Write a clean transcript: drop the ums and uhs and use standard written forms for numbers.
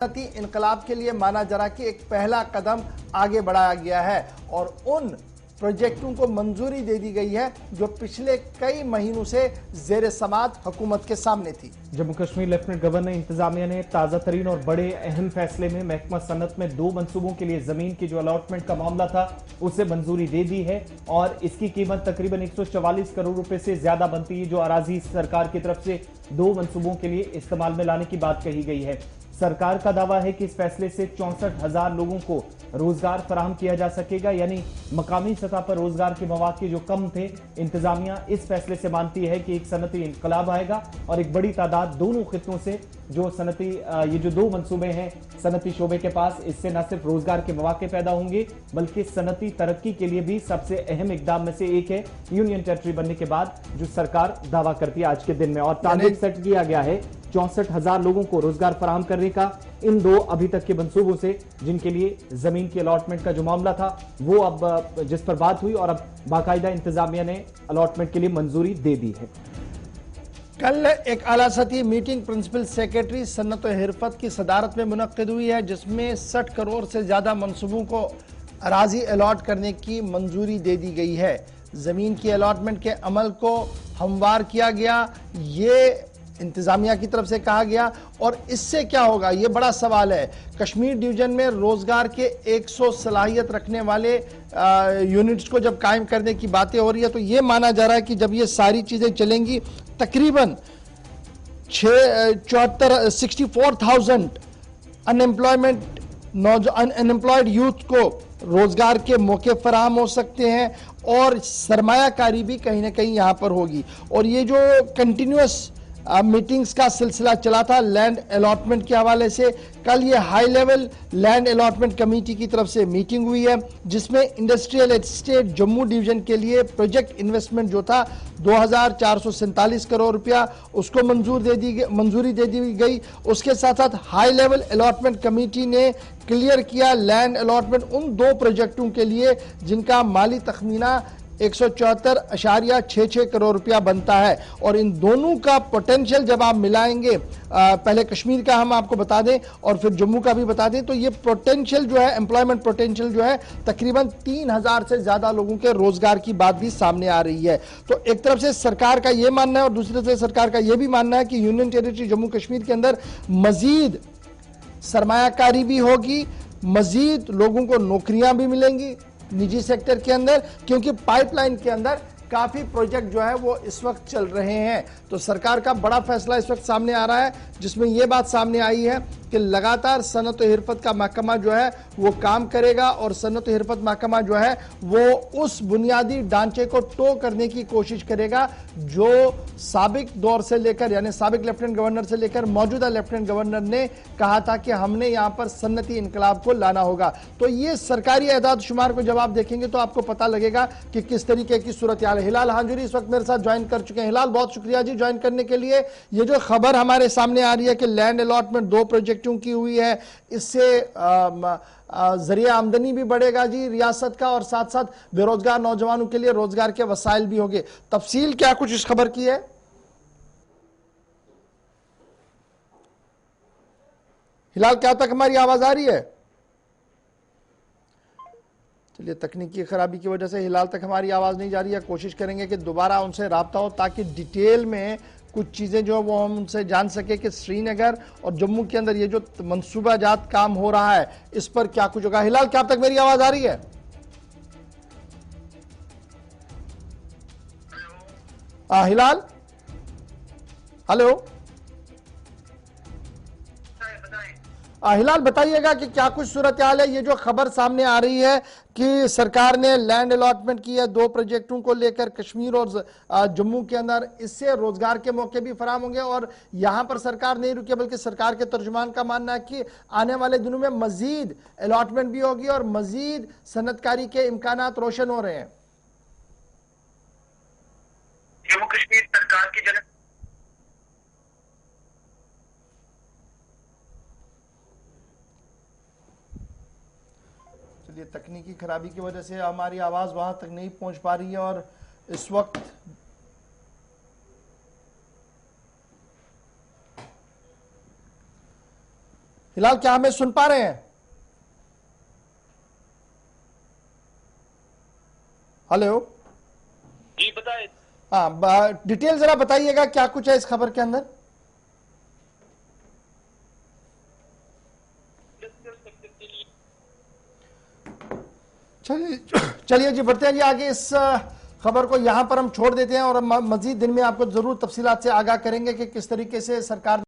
सनती इनकलाब के लिए माना जा रहा कि एक पहला कदम आगे बढ़ाया गया है और उन प्रोजेक्टों को मंजूरी दे दी गई है जो पिछले कई महीनों से जेर समात हुकूमत के सामने थी। जम्मू कश्मीर लेफ्टिनेंट गवर्नर इंतजामिया ने ताजा तरीन और बड़े अहम फैसले में महकमा सनत में 2 मंसूबों के लिए जमीन की जो अलॉटमेंट का मामला था उसे मंजूरी दे दी है और इसकी कीमत तकरीबन 144 करोड़ रुपए से ज्यादा बनती है, जो अराजी सरकार की तरफ से 2 मंसूबों के लिए इस्तेमाल में लाने की बात कही गई है। सरकार का दावा है कि इस फैसले से 64,000 लोगों को रोजगार फराहम किया जा सकेगा, यानी मकामी सतह पर रोजगार के मौके जो कम थे। इंतजामिया इस फैसले से मानती है कि एक सनती इनकलाब आएगा और एक बड़ी तादाद दोनों खित्तों से जो सनती ये जो 2 मंसूबे हैं सनती शोबे के पास, इससे न सिर्फ रोजगार के मौके पैदा होंगे बल्कि सनती तरक्की के लिए भी सबसे अहम इकदाम में से एक है यूनियन टेरिटरी बनने के बाद जो सरकार दावा करती है आज के दिन में। और टारगेट सेट किया गया है 64,000 लोगों को रोजगार फराहम करने का इन 2 अभी तक के मंसूबों से, जिनके लिए जमीन की अलॉटमेंट का जो मामला था वो अब जिस पर बात हुई और अब बाकायदा इंतजामिया ने अलॉटमेंट के लिए मंजूरी दे दी है। कल एक आला सतही मीटिंग प्रिंसिपल सेक्रेटरी सन्नत और हिरफत की सदारत में मुनक्किद हुई है, जिसमें 60 करोड़ से ज्यादा मंसूबों को अराजी अलॉट करने की मंजूरी दे दी गई है। जमीन की अलॉटमेंट के अमल को हमवार किया गया, ये इंतजामिया की तरफ से कहा गया। और इससे क्या होगा, ये बड़ा सवाल है। कश्मीर डिवीजन में रोजगार के 100 सलाहियत रखने वाले यूनिट्स को जब कायम करने की बातें हो रही है तो ये माना जा रहा है कि जब ये सारी चीजें चलेंगी तकरीबन 64,000 अनएम्प्लॉयड यूथ को रोजगार के मौके फराहम हो सकते हैं और सरमायाकारी भी कहीं ना कहीं यहां पर होगी। और ये जो कंटिन्यूअस मीटिंग्स का सिलसिला चला था लैंड अलॉटमेंट के हवाले से, कल ये high level land allotment committee की तरफ से मीटिंग हुई है, जिसमें इंडस्ट्रियल एस्टेट जम्मू डिवीजन के लिए प्रोजेक्ट इन्वेस्टमेंट जो था 2,447 करोड़ रुपया उसको मंजूरी दे दी गई। उसके साथ साथ हाई लेवल अलॉटमेंट कमेटी ने क्लियर किया लैंड अलॉटमेंट उन 2 प्रोजेक्टों के लिए जिनका माली तखमीना 174.66 करोड़ रुपया बनता है। और इन दोनों का पोटेंशियल जब आप मिलाएंगे, पहले कश्मीर का हम आपको बता दें और फिर जम्मू का भी बता दें, तो ये पोटेंशियल जो है, एम्प्लॉयमेंट पोटेंशियल जो है तकरीबन 3,000 से ज्यादा लोगों के रोजगार की बात भी सामने आ रही है। तो एक तरफ से सरकार का यह मानना है और दूसरी तरफ से सरकार का यह भी मानना है कि यूनियन टेरिटरी जम्मू कश्मीर के अंदर मजीद सरमायाकारी भी होगी, मजीद लोगों को नौकरियां भी मिलेंगी निजी सेक्टर के अंदर, क्योंकि पाइपलाइन के अंदर काफी प्रोजेक्ट जो है वो इस वक्त चल रहे हैं। तो सरकार का बड़ा फैसला इस वक्त सामने आ रहा है, जिसमें यह बात सामने आई है कि लगातार सनत और हिरफत का महकमा जो है वो काम करेगा और सनत और हिरफत महकमा जो है वो उस बुनियादी ढांचे को टो करने की कोशिश करेगा जो साबिक दौर से लेकर, यानी साबिक लेफ्टिनेंट गवर्नर से लेकर मौजूदा लेफ्टिनेंट गवर्नर ने कहा था कि हमने यहां पर सन्नती इनकलाब को लाना होगा। तो ये सरकारी एदाद शुमार को जब आप देखेंगे तो आपको पता लगेगा कि किस तरीके की सूरत हाल है। हिलाल हांजुरी इस वक्त मेरे साथ ज्वाइन कर चुके हैं। हिलाल, बहुत शुक्रिया जी ज्वाइन करने के लिए। ये जो खबर हमारे सामने आ रही है कि लैंड अलॉटमेंट 2 प्रोजेक्टों की हुई है, इससे जरिया आमदनी भी बढ़ेगा जी रियासत का और साथ साथ बेरोजगार नौजवानों के लिए रोजगार के वसाइल भी होंगे। तफसील क्या कुछ इस खबर की है? हिलाल, क्या तक हमारी आवाज आ रही है? चलिए, तकनीकी खराबी की वजह से हिलाल तक हमारी आवाज नहीं जा रही है। कोशिश करेंगे कि दोबारा उनसे राब्ता हो ताकि डिटेल में कुछ चीजें जो वो हम उनसे जान सके कि श्रीनगर और जम्मू के अंदर ये जो मंसूबाजात काम हो रहा है इस पर क्या कुछ होगा। हिलाल, क्या अब तक मेरी आवाज आ रही है? हिलाल, हेलो। हिलाल, बताइएगा कि क्या कुछ सूरत हाल है। ये जो खबर सामने आ रही है कि सरकार ने लैंड अलॉटमेंट की है 2 प्रोजेक्टों को लेकर कश्मीर और जम्मू के अंदर, इससे रोजगार के मौके भी फराहम होंगे और यहां पर सरकार नहीं रुकी बल्कि सरकार के तर्जुमान का मानना है कि आने वाले दिनों में मजीद अलॉटमेंट भी होगी और मजीद सनतकारी के इम्कानात रोशन हो रहे हैं। जम्मू कश्मीर सरकार की जनक चलिए, तकनीकी खराबी की वजह से हमारी आवाज वहां तक नहीं पहुंच पा रही है और इस वक्त हिलाल, क्या हमें सुन पा रहे हैं? हेलो जी बताए। हाँ, डिटेल जरा बताइएगा, क्या कुछ है इस खबर के अंदर? चलिए जी, बढ़ते हैं जी आगे। इस खबर को यहां पर हम छोड़ देते हैं और मजीद दिन में आपको जरूर तफसीलात से आगाह करेंगे कि किस तरीके से सरकार